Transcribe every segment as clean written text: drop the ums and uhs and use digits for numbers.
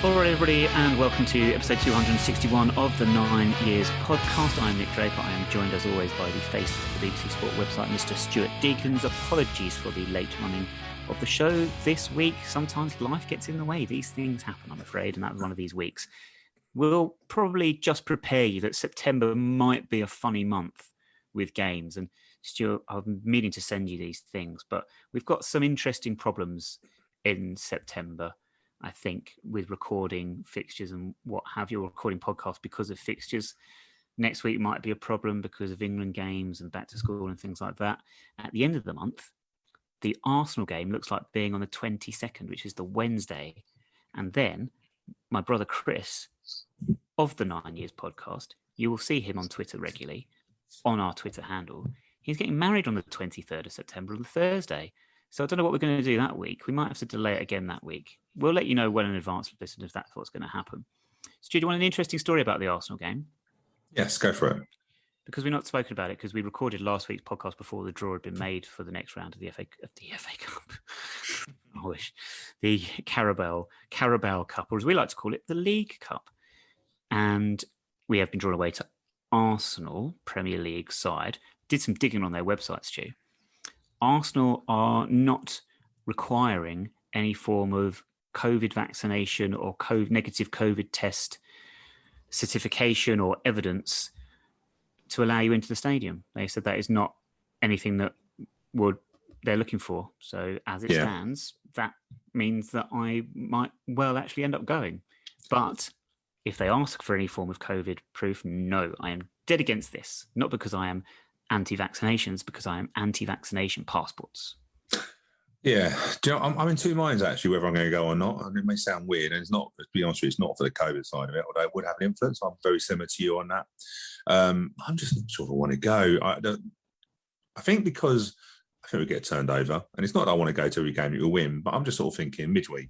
All right, everybody, and welcome to episode 261 of the 9 Years podcast. I'm Nick Draper. I am joined, as always, by the face of the BBC Sport website, Mr. Stuart Deacons. Apologies for the late running of the show this week. Sometimes life gets in the way. These things happen, I'm afraid, and that was one of these weeks. We'll probably just prepare you that September might be a funny month with games. And Stuart, I'm meaning to send you these things, but we've got some interesting problems in September, I think, with recording fixtures and what have you, recording podcasts because of fixtures. Next week might be a problem because of England games and back to school and things like that. At the end of the month, the Arsenal game looks like being on the 22nd, which is the Wednesday. And then my brother Chris of the 9 Years podcast, you will see him on Twitter regularly, on our Twitter handle. He's getting married on the 23rd of September on the Thursday. So I don't know what we're going to do that week. We might have to delay it again that week. We'll let you know well in advance, listeners, if that's what's going to happen. Stu, do you want an interesting story about the Arsenal game? Yes, go for it. Because we've not spoken about it, because we recorded last week's podcast before the draw had been made for the next round of the FA Cup. I wish. The Carabao Cup, or as we like to call it, the League Cup. And we have been drawn away to Arsenal, Premier League side. Did some digging on their website, Stu. Arsenal are not requiring any form of COVID vaccination or negative COVID test certification or evidence to allow you into the stadium. They said that is not anything that they're looking for. So as it stands, that means that I might well actually end up going. But if they ask for any form of COVID proof, no, I am dead against this. Not because I am anti-vaccinations, because I am anti-vaccination passports. Yeah, do you know, I'm in two minds actually whether I'm going to go or not. And it may sound weird, and it's not. To be honest with you, it's not for the COVID side of it, although it would have an influence. I'm very similar to you on that. I'm just not sure if I want to go. I think we get turned over, and it's not that I want to go to every game that we'll win, but I'm just sort of thinking midweek.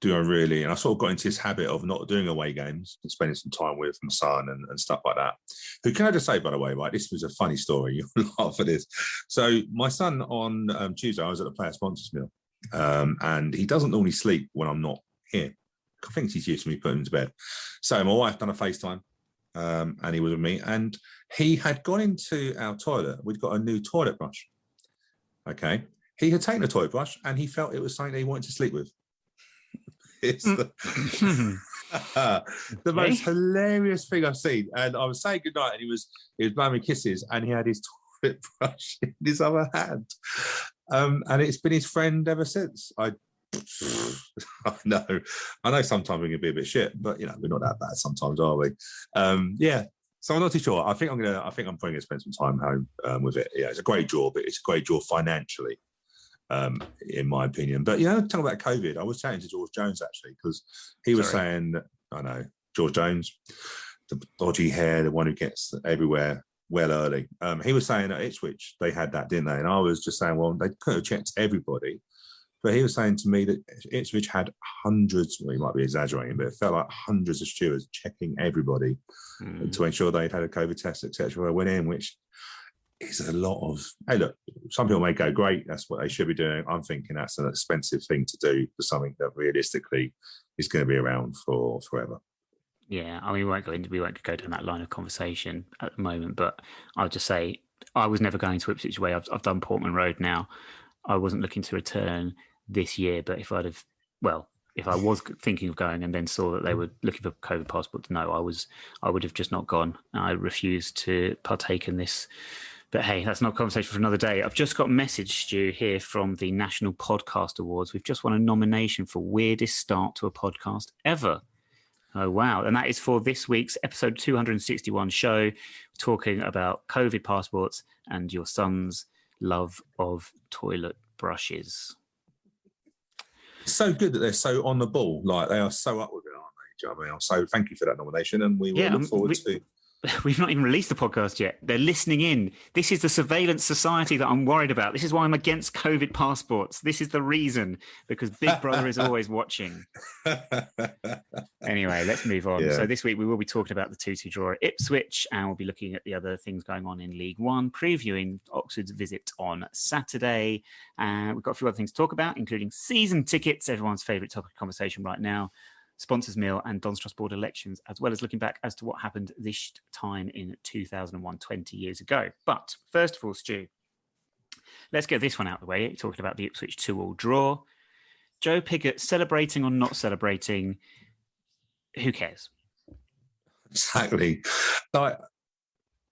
Do I really? And I sort of got into this habit of not doing away games and spending some time with my son and stuff like that. Who can I just say, by the way, right? This was a funny story. You'll laugh at this. So my son on Tuesday, I was at the player sponsors meal, and he doesn't normally sleep when I'm not here. I think he's used to me putting him to bed. So my wife done a FaceTime, and he was with me, and he had gone into our toilet. We'd got a new toilet brush. Okay, he had taken a toilet brush, and he felt it was something that he wanted to sleep with. It's the most hilarious thing I've seen. And I was saying goodnight, and he was blowing me kisses, and he had his toilet brush in his other hand. And it's been his friend ever since. I know sometimes we can be a bit shit, but you know, we're not that bad sometimes, are we? So I'm not too sure. I think I'm probably gonna spend some time home with it. Yeah, it's a great draw, but it's a great draw financially. In my opinion. But, talking about COVID, I was chatting to George Jones, actually, because he was saying that, I know, George Jones, the dodgy hair, the one who gets everywhere well early. He was saying at Ipswich, they had that, didn't they? And I was just saying, well, they could have checked everybody. But he was saying to me that Ipswich had hundreds, well, he might be exaggerating, but it felt like hundreds of stewards checking everybody to ensure they'd had a COVID test, etc. when they went in, which is a lot of, hey, look, some people may go, great, that's what they should be doing. I'm thinking that's an expensive thing to do for something that realistically is going to be around for forever. Yeah, I mean, we won't go down that line of conversation at the moment, but I'll just say I was never going to Ipswich Way. I've done Portman Road now. I wasn't looking to return this year, but if I was thinking of going and then saw that they were looking for COVID passports, no, I would have just not gone. I refused to partake in this. But hey, that's not a conversation for another day. I've just got a message, Stu, here from the National Podcast Awards. We've just won a nomination for Weirdest Start to a Podcast Ever. Oh, wow. And that is for this week's episode 261 show, talking about COVID passports and your son's love of toilet brushes. It's so good that they're so on the ball. Like, they are so up with it, aren't they? Do you know what I mean? So thank you for that nomination, and we will look forward to... We've not even released the podcast yet. They're listening in. This is the surveillance society that I'm worried about. This is why I'm against COVID passports. This is the reason, because Big Brother is always watching. Anyway, let's move on. Yeah. So this week we will be talking about the 2-2 draw at Ipswich, and we'll be looking at the other things going on in League One, previewing Oxford's visit on Saturday. We've got a few other things to talk about, including season tickets, everyone's favourite topic of conversation right now. sponsors meal, and Donstrust board elections, as well as looking back as to what happened this time in 2001, 20 years ago. But first of all, Stu, let's get this one out of the way. You're talking about the Ipswich 2-2 draw. Joe Pigott celebrating or not celebrating, who cares? Exactly. Like,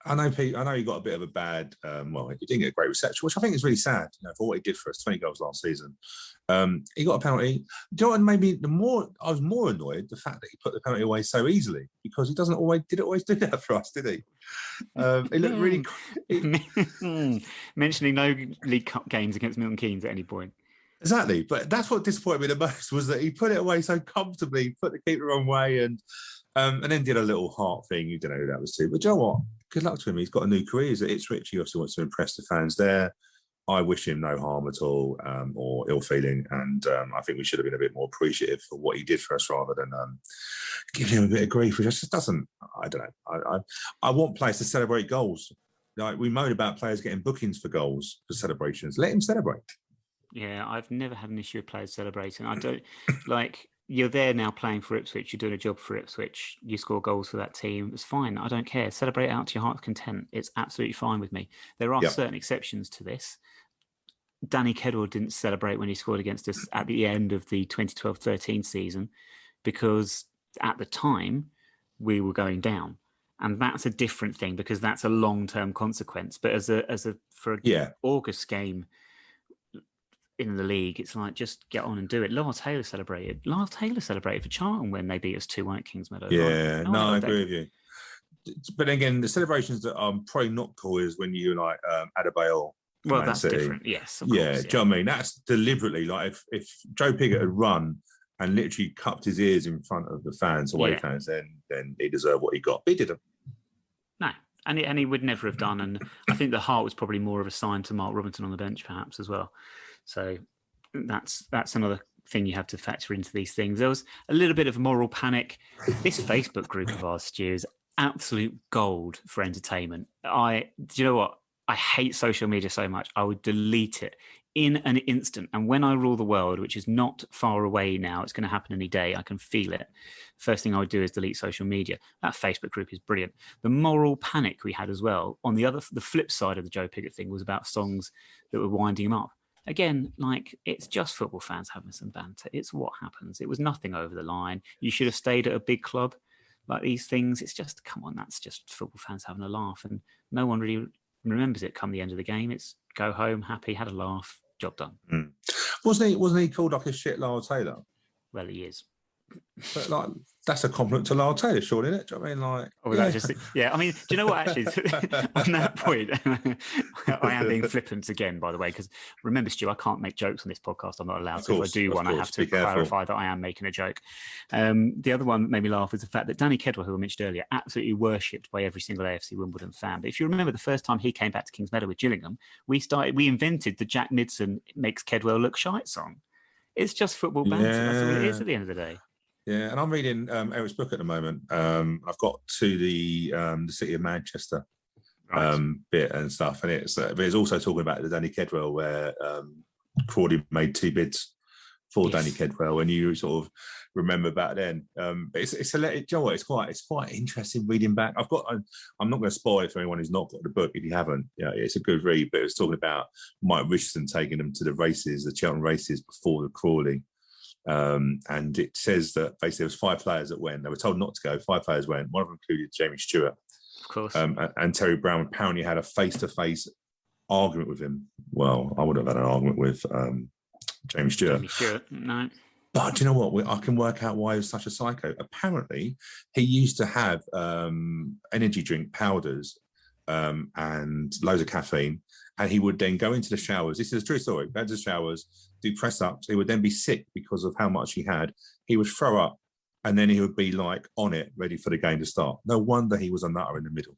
I know he got a bit of a bad, he didn't get a great reception, which I think is really sad, for what he did for us, 20 goals last season. He got a penalty. Do you know what made me I was more annoyed, the fact that he put the penalty away so easily, because he didn't always do that for us, did he? He looked really... Mentioning no League Cup games against Milton Keynes at any point. Exactly, but that's what disappointed me the most, was that he put it away so comfortably, put the keeper the wrong way, and then did a little heart thing. You don't know who that was to. But you know what? Good luck to him. He's got a new career. He's at Ipswich. He also wants to impress the fans there. I wish him no harm at all, or ill feeling. And I think we should have been a bit more appreciative for what he did for us, rather than giving him a bit of grief, which just doesn't. I don't know. I want players to celebrate goals. Like, we moan about players getting bookings for goals, for celebrations. Let him celebrate. Yeah, I've never had an issue with players celebrating. I don't like. You're there now playing for Ipswich. You're doing a job for Ipswich. You score goals for that team. It's fine. I don't care. Celebrate out to your heart's content. It's absolutely fine with me. There are certain exceptions to this. Danny Kedwell didn't celebrate when he scored against us at the end of the 2012-13 season, because at the time we were going down, and that's a different thing, because that's a long-term consequence. But for an August game in the league, it's like, just get on and do it. Lyle Taylor celebrated for Charlton when they beat us 2-1 at Kingsmeadow. Yeah, I agree with you. But again, the celebrations that are probably not cool is when you Adebayo. Well, that's different. Yes, of course, yeah. Do you know what I mean? That's deliberately, like, if Joe Pigott had run and literally cupped his ears in front of the fans, away fans, then he deserved what he got. But he didn't. No, and he would never have done. And I think the heart was probably more of a sign to Mark Robinson on the bench, perhaps, as well. So that's another thing you have to factor into these things. There was a little bit of moral panic. This Facebook group of ours, Stu, is absolute gold for entertainment. Do you know what? I hate social media so much. I would delete it in an instant. And when I rule the world, which is not far away now, it's going to happen any day. I can feel it. First thing I would do is delete social media. That Facebook group is brilliant. The moral panic we had as well, the flip side of the Joe Pigott thing, was about songs that were winding him up. Again, like, it's just football fans having some banter. It's what happens. It was nothing over the line. You should have stayed at a big club. Like, these things, it's just, come on, that's just football fans having a laugh. And no one really remembers it come the end of the game. It's go home, happy, had a laugh, job done. Wasn't he called like a shit Lyle Taylor? Well, he is. But like, that's a compliment to Lyle Taylor, surely, isn't it? Do you know what I mean? Like, I mean, do you know what, actually, on that point, I am being flippant again, by the way, because remember, Stu, I can't make jokes on this podcast. I'm not allowed to. If I do one, I have to clarify that I am making a joke. The other one that made me laugh is the fact that Danny Kedwell, who I mentioned earlier, absolutely worshipped by every single AFC Wimbledon fan. But if you remember the first time he came back to Kingsmeadow with Gillingham, we invented the Jack Nidson makes Kedwell look shite song. It's just football banter. Yeah. That's all it is at the end of the day. Yeah, and I'm reading Eric's book at the moment. I've got to the City of Manchester bit and stuff, and it's also talking about the Danny Kedwell, where Crawley made 2 bids for Danny Kedwell, and you sort of remember back then. It's you know what? It's quite interesting reading back. I'm not going to spoil it for anyone who's not got the book. If you haven't, it's a good read. But it was talking about Mike Richardson taking them to the Cheltenham races before the Crawley. And it says that basically there was 5 players that went. They were told not to go. 5 players went. One of them included Jamie Stewart. Of course. And Terry Brown apparently had a face-to-face argument with him. Well, I would have had an argument with Jamie Stewart. Jamie Stewart, no. But do you know what? I can work out why he was such a psycho. Apparently, he used to have energy drink powders and loads of caffeine. And he would then go into the showers. This is a true story. Go into the showers, do press-ups. He would then be sick because of how much he had. He would throw up, and then he would be like on it, ready for the game to start. No wonder he was a nutter in the middle.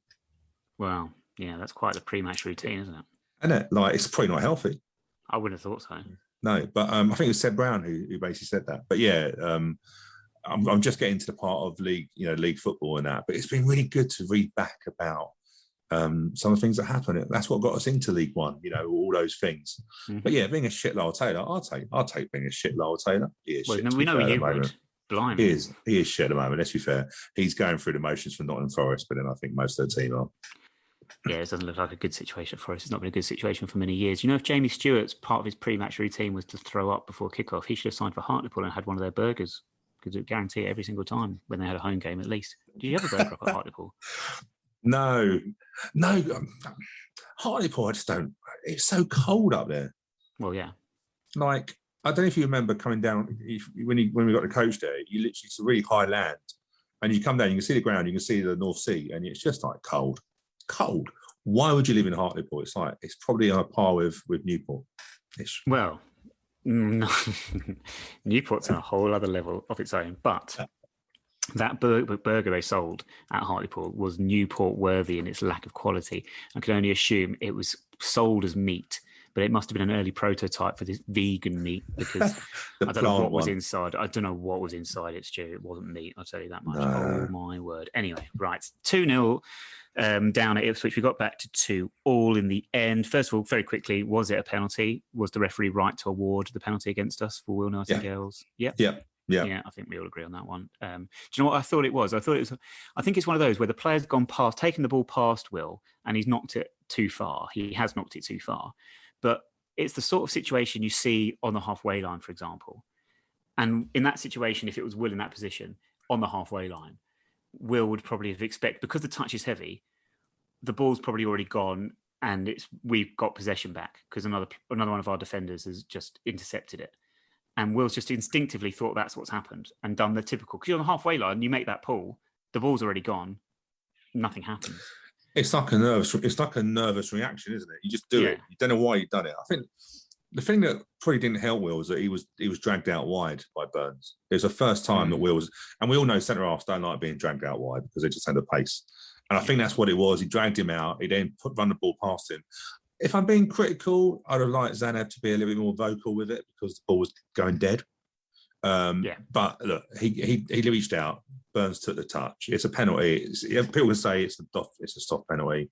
Wow. Yeah, that's quite a pre-match routine, isn't it? Isn't it? Like, it's probably not healthy. I wouldn't have thought so. No, but I think it was Seb Brown who basically said that. But yeah, I'm just getting to the part of league football and that. But it's been really good to read back about some of the things that happen. That's what got us into League One, all those things. Mm-hmm. But yeah, being a shit Lyle Taylor, I'll take being a shit Lyle Taylor. Well, we know you would. Blimey. He is shit at the moment, let's be fair. He's going through the motions for Nottingham Forest, but then I think most of the team are. Yeah, it doesn't look like a good situation for us. It's not been a good situation for many years. You know, if Jamie Stewart's part of his pre-match routine was to throw up before kickoff, he should have signed for Hartlepool and had one of their burgers, because it would guarantee it every single time when they had a home game at least. Did you have a burger up at Hartlepool? No. Hartlepool, I just don't. It's so cold up there. Well, yeah. Like, I don't know if you remember coming down when we got the coach there. You literally, it's a really high land, and you come down, you can see the ground, you can see the North Sea, and it's just like cold. Why would you live in Hartlepool? It's like it's probably on a par with Newport. Well, no. Newport's on a whole other level of its own, but that burger they sold at Hartlepool was Newport worthy in its lack of quality. I can only assume it was sold as meat, but it must have been an early prototype for this vegan meat, because I don't know what was inside. I don't know what was inside it, Stu. It wasn't meat, I'll tell you that much. No. Oh, my word. Anyway, right. 2-0 down at Ipswich. We got back to 2-2 in the end. First of all, very quickly, was it a penalty? Was the referee right to award the penalty against us for Will Nightingale's? Yeah. Yeah, I think we all agree on that one. Do you know what I thought it was? I think it's one of those where the player's gone past, taken the ball past Will, and he's knocked it too far. He has knocked it too far. But it's the sort of situation you see on the halfway line, for example. And in that situation, if it was Will in that position on the halfway line, Will would probably have expected, because the touch is heavy, the ball's probably already gone, and we've got possession back because another one of our defenders has just intercepted it. And Will's just instinctively thought that's what's happened and done the typical. Because you're on the halfway line, you make that pull, the ball's already gone, nothing happens. It's like a nervous reaction, isn't it? You just do it. You don't know why you've done it. I think the thing that probably didn't help Will was that he was dragged out wide by Burns. It was the first time that Will was, and we all know centre halves don't like being dragged out wide because they just have the pace. And I think that's what it was. He dragged him out. He then run the ball past him. If I'm being critical, I'd have liked Zanev to be a little bit more vocal with it because the ball was going dead. But look, he reached out. Burns took the touch. It's a penalty. People can say it's a soft penalty.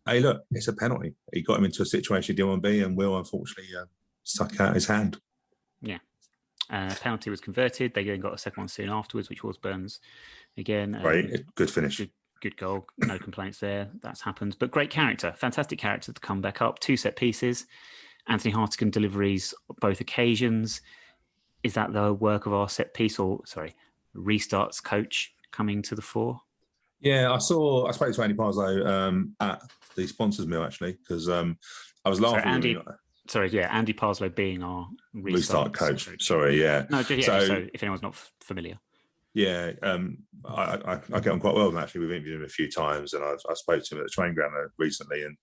Hey, look, it's a penalty. He got him into a situation he didn't want to be, and Will unfortunately stuck out his hand. Yeah. Penalty was converted. They then got a second one soon afterwards, which was Burns again. Right, good finish. Good goal. No complaints there. That's happened. But great character. Fantastic character to come back up. 2 set pieces. Anthony Hartigan deliveries both occasions. Is that the work of our set piece restarts coach coming to the fore? Yeah, I spoke to Andy Parslow at the sponsors meal actually, because I was laughing. Andy Parslow being our restart coach. Sorry, yeah. No, so if anyone's not familiar. Yeah, I get on quite well with him actually. We've interviewed him a few times, and I spoke to him at the train ground recently, and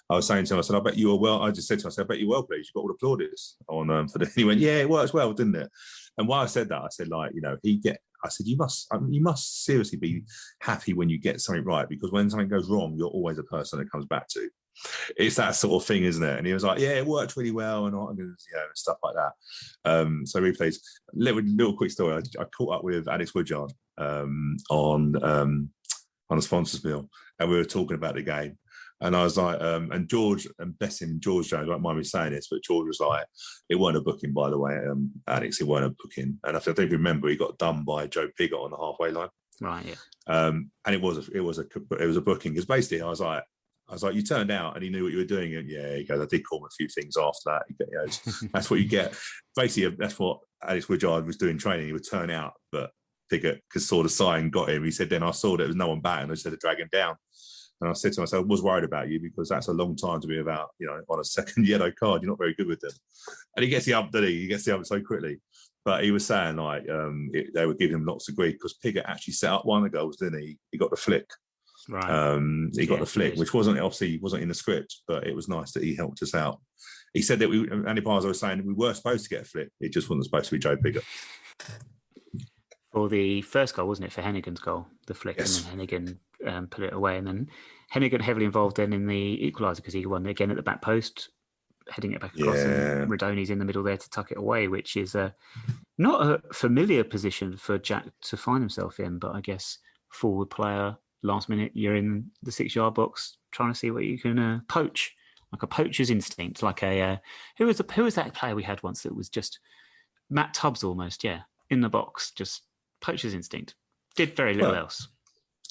I was saying to him, I said, I bet you were well. I just said to him, I said, I bet you're well pleased. You got all the plaudits on for the. He went, yeah, it works well, didn't it? And while I said that, I said, like, you know, I said, you must seriously be happy when you get something right, because when something goes wrong, you're always a person that comes back to. It's that sort of thing, isn't it? And he was like, yeah, it worked really well, and stuff like that. So replays. Little quick story. I caught up with Alex Woodyard on a sponsors meal, and we were talking about the game. And I was like, and George, and bless him, George Jones, won't mind me saying this, but George was like, it weren't a booking, by the way, Alex, it weren't a booking. And I don't remember, he got done by Joe Pigott on the halfway line. Right, yeah. And it was a booking, because basically I was like, you turned out and he knew what you were doing. And yeah, he goes, I did call him a few things after that. You know, that's what you get. Basically, that's what Alex Woodyard was doing training. He would turn out, but Pigott saw the sign, got him. He said, then I saw that there was no one back, and I said to drag him down. And I said to myself, I was worried about you, because that's a long time to be about, you know, on a second yellow card. You're not very good with them. And he gets the up, He gets the up so quickly. But he was saying, like, they were giving him lots of grief because Pigott actually set up one of the goals, didn't he? He got the flick. Right. He got the flick, which wasn't in the script, but it was nice that he helped us out. He said that Andy Parslow was saying we were supposed to get a flick. It just wasn't supposed to be Joe Pigott. For the first goal, wasn't it, for Hennigan's goal, the flick, yes. And then Hennigan put it away, and then Hennigan heavily involved then in the equaliser, because he won again at the back post, heading it back across, and Radoni's in the middle there to tuck it away, which is not a familiar position for Jack to find himself in, but I guess forward player, last minute, you're in the 6-yard box trying to see what you can poach, like a poacher's instinct, like a who was that player we had once that was just Matt Tubbs almost, in the box, just poacher's instinct. Did very little else.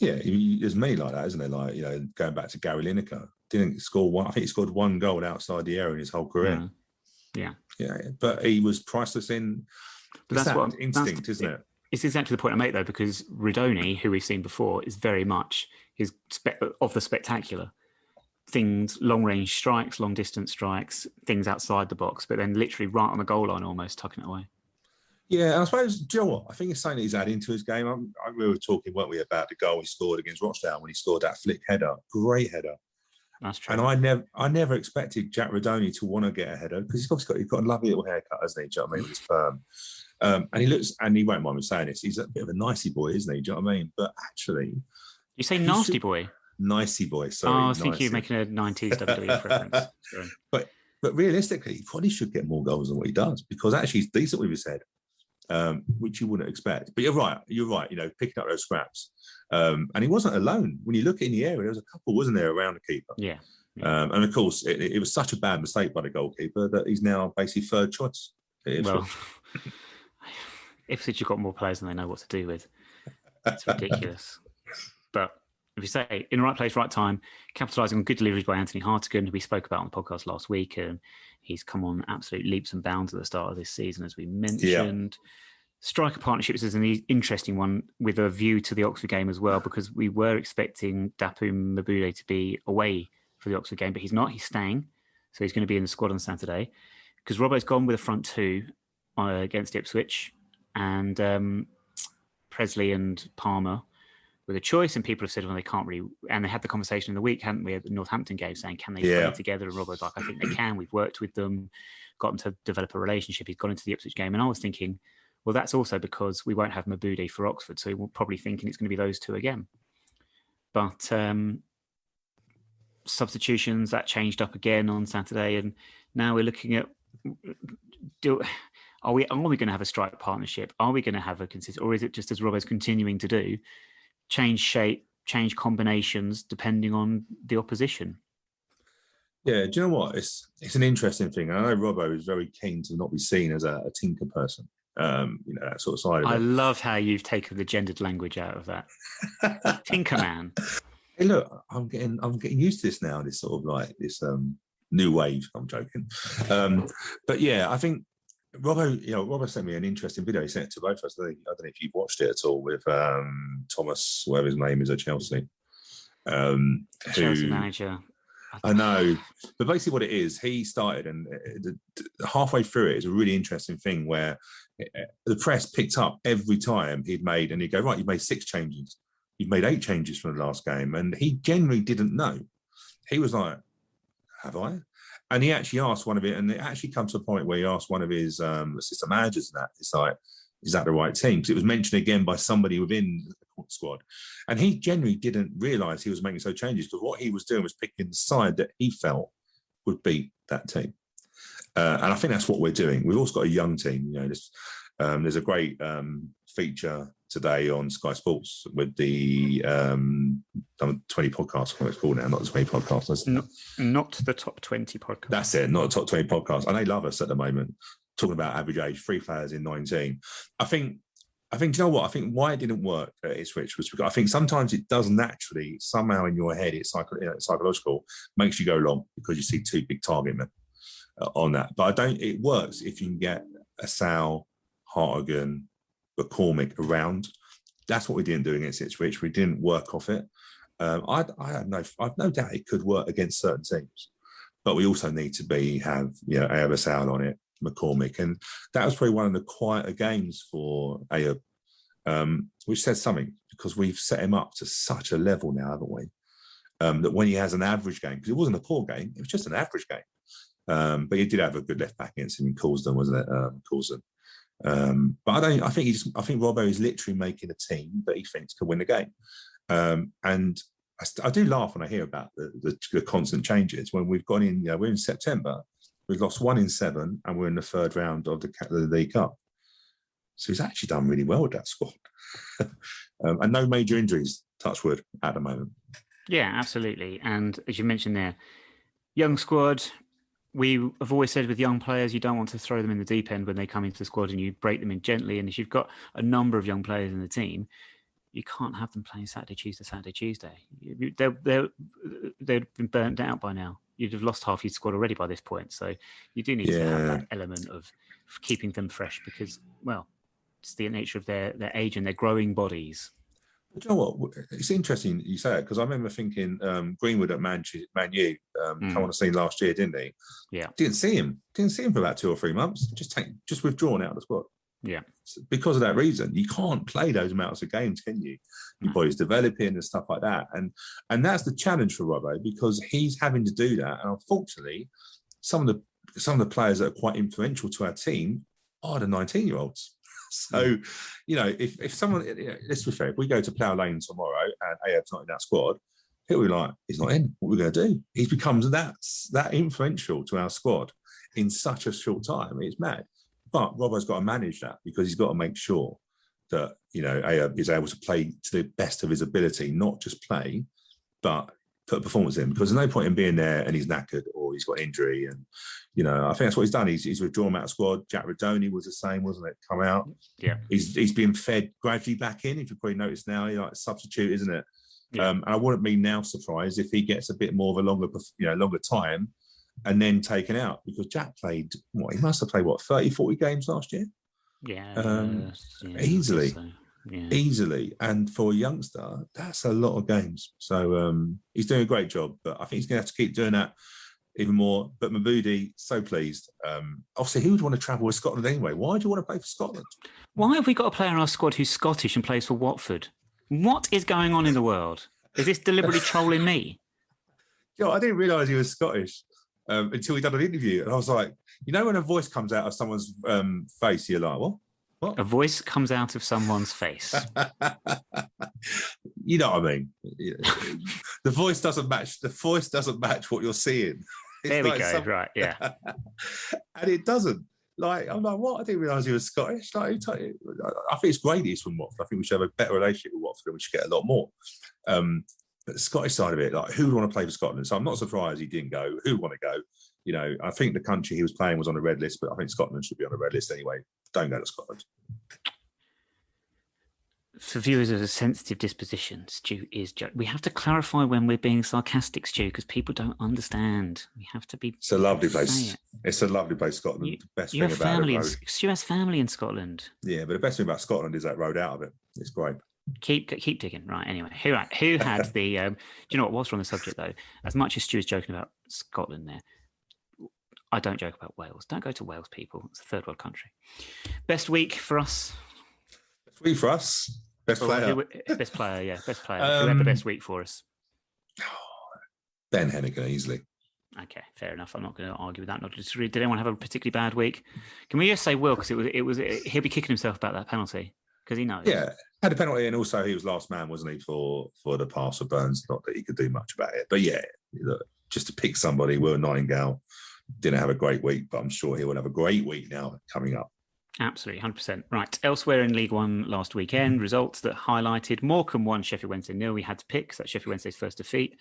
Yeah, there's many like that, isn't there? Like, going back to Gary Lineker, didn't score one. I think he scored one goal outside the area in his whole career. Yeah. But he was priceless in. But that's what instinct, isn't it? It's exactly the point I make, though, because Ridoni, who we've seen before, is very much of the spectacular things, long-range strikes, long-distance strikes, things outside the box, but then literally right on the goal line, almost tucking it away. Yeah, I suppose, do you know what? I think it's something that he's added into his game. We were talking, weren't we, about the goal he scored against Rochdale when he scored that flick header. Great header. That's true. And I never expected Jack Ridoni to want to get a header because he's got a lovely little haircut, hasn't he? Do you know what I mean? With his perm. And he won't mind me saying this, he's a bit of a nicey boy, isn't he? Do you know what I mean? But actually... You say nasty boy? Nicey boy, sorry. Oh, I was thinking you were making a 90s WWE reference. Sorry. But realistically, he probably should get more goals than what he does because actually he's decent with his head. Which you wouldn't expect. But you're right, picking up those scraps. And he wasn't alone. When you look in the area, there was a couple, wasn't there, around the keeper? Yeah. And of course, it was such a bad mistake by the goalkeeper that he's now basically third choice. Well, Ipswich have got more players than they know what to do with. It's ridiculous. But if you say, in the right place, right time, capitalising on good deliveries by Anthony Hartigan, who we spoke about on the podcast last week, and he's come on absolute leaps and bounds at the start of this season, as we mentioned. Yeah. Striker partnerships is an interesting one with a view to the Oxford game as well, because we were expecting Dapu Mabude to be away for the Oxford game, but he's not. He's staying. So he's going to be in the squad on Saturday. Because Robbo's gone with a front two against Ipswich, and Presley and Palmer with a choice, and people have said, well, they can't really, and they had the conversation in the week, hadn't we, at the Northampton game, saying, can they play together? And Robbo's like, I think they can. We've worked with them, got them to develop a relationship. He's gone into the Ipswich game. And I was thinking, well, that's also because we won't have Mabude for Oxford, so we're probably thinking it's going to be those two again. But substitutions, that changed up again on Saturday, and now we're looking at, are we going to have a strike partnership? Are we going to have a consistent, or is it just, as Robbo's continuing to do, change shape, change combinations depending on the opposition? Yeah, do you know what? It's an interesting thing. I know Robbo is very keen to not be seen as a tinker person. That sort of side of it. I love how you've taken the gendered language out of that. Tinker man. Hey, look, I'm getting used to this now. This sort of like this new wave. I'm joking, but yeah, I think Robbo sent me an interesting video. He sent it to both of us. I don't know if you've watched it at all with Thomas, whatever his name is, at Chelsea. Chelsea manager. I know, but basically what it is, he started, and halfway through it is a really interesting thing where the press picked up every time he'd made, and he'd go, right, you've made 6 changes. You've made 8 changes from the last game. And he genuinely didn't know. He was like, have I? And he actually asked one of it, and it actually comes to a point where he asked one of his assistant managers that. It's like, is that the right team? Because it was mentioned again by somebody within the squad. And he genuinely didn't realise he was making so changes, because what he was doing was picking the side that he felt would beat that team. And I think that's what we're doing. We've also got a young team. There's a great feature today on Sky Sports with the 20 podcasts. What it's called now, not the 20 podcasts. Not the top 20 podcast. That's it, not the top 20 podcast. And they love us at the moment, talking about average age, 3 players in 19. I think, do you know what? I think why it didn't work at Ipswich was because I think sometimes it does naturally, somehow in your head, it's psychological, makes you go long because you see 2 big target men on that. But it works if you can get a Sal, Hartigan, McCormick around. That's what we didn't do against Ipswich. We didn't work off it. I've no doubt it could work against certain teams, but we also need to have Ayub Sal on it, McCormick, and that was probably one of the quieter games for Ayub, which says something, because we've set him up to such a level now, haven't we? That when he has an average game, because it wasn't a poor game, it was just an average game, but he did have a good left back against him in Coulsdon, wasn't it? Coulsdon. But I think Robbo is literally making a team that he thinks can win the game, and I do laugh when I hear about the constant changes. When we've gone in, we're in September. We've lost 1 in 7, and we're in the 3rd round of the League Cup. So he's actually done really well with that squad. And no major injuries, touch wood, at the moment. Yeah, absolutely. And as you mentioned there, young squad, we have always said with young players, you don't want to throw them in the deep end when they come into the squad, and you break them in gently. And if you've got a number of young players in the team, you can't have them playing Saturday, Tuesday. They'd been burnt out by now. You'd have lost half your squad already by this point. So you do need to have that element of keeping them fresh because, well, it's the nature of their age and their growing bodies. Do you know what? It's interesting you say it because I remember thinking Greenwood at Man U come on the scene last year, didn't he? Yeah. Didn't see him for about 2 or 3 months. Just withdrawn out of the squad. Yeah. So because of that reason, you can't play those amounts of games, can you? Your body's developing and stuff like that. And that's the challenge for Robbo because he's having to do that. And unfortunately, some of the players that are quite influential to our team are the 19-year-olds. So, if someone, let's be fair, if we go to Plough Lane tomorrow and Ayab's not in that squad, he'll be like, he's not in. What are we going to do? He becomes that influential to our squad in such a short time. It's mad. But Robbo's got to manage that because he's got to make sure that, Ayab is able to play to the best of his ability, not just play, but put a performance in. Because there's no point in being there and he's knackered or he's got injury. And, I think that's what he's done. He's withdrawn out of squad. Jack Radoni was the same, wasn't it? Come out. Yeah. He's been fed gradually back in. If you probably noticed now, he's like a substitute, isn't it? Yeah. And I wouldn't be now surprised if he gets a bit more of a longer time and then taken out because Jack played, he must have played, 30, 40 games last year? Yeah. Easily. So. Yeah. Easily. And for a youngster, that's a lot of games. So he's doing a great job, but I think he's going to have to keep doing that even more. But Mabudi, so pleased. Obviously, who would want to travel with Scotland anyway? Why do you want to play for Scotland? Why have we got a player in our squad who's Scottish and plays for Watford? What is going on in the world? Is this deliberately trolling me? I didn't realise he was Scottish until we done an interview. And I was like, when a voice comes out of someone's face, you're like, what? What? A voice comes out of someone's face. You know what I mean? The voice doesn't match. The voice doesn't match what you're seeing. There we go. Right, yeah. And it doesn't. I'm like, what? I didn't realise he was Scottish. I think it's great he's from Watford. I think we should have a better relationship with Watford and we should get a lot more. But the Scottish side of it, who would want to play for Scotland? So I'm not surprised he didn't go. Who would want to go? I think the country he was playing was on the red list, but I think Scotland should be on the red list anyway. Don't go to Scotland. For viewers of a sensitive disposition, Stu is we have to clarify when we're being sarcastic, Stu, because people don't understand. We have to be. It's a lovely place. It's a lovely place, Scotland. The best thing about it. Stu has family in Scotland. Yeah, but the best thing about Scotland is that road out of it. It's great. Keep digging. Right. Anyway, who had the? Do you know what? Whilst we're on the subject, though, as much as Stu is joking about Scotland, I don't joke about Wales. Don't go to Wales, people. It's a third world country. Best week for us. Best week for us. Best player. Best player. Yeah, best player. Who had the best week for us? Ben Hennigan, easily. Okay, fair enough. I'm not going to argue with that. Not to disagree. Did anyone have a particularly bad week? Can we just say Will, because he'll be kicking himself about that penalty because he knows. Yeah, had a penalty, and also he was last man, wasn't he, for the pass for Burns? Not that he could do much about it, but yeah, look, just to pick somebody. Will Nightingale didn't have a great week, but I'm sure he will have a great week now coming up. Absolutely, 100%. Right. Elsewhere in League One last weekend, results that highlighted Morecambe 1, Sheffield Wednesday 0. We had to pick. So that's Sheffield Wednesday's first defeat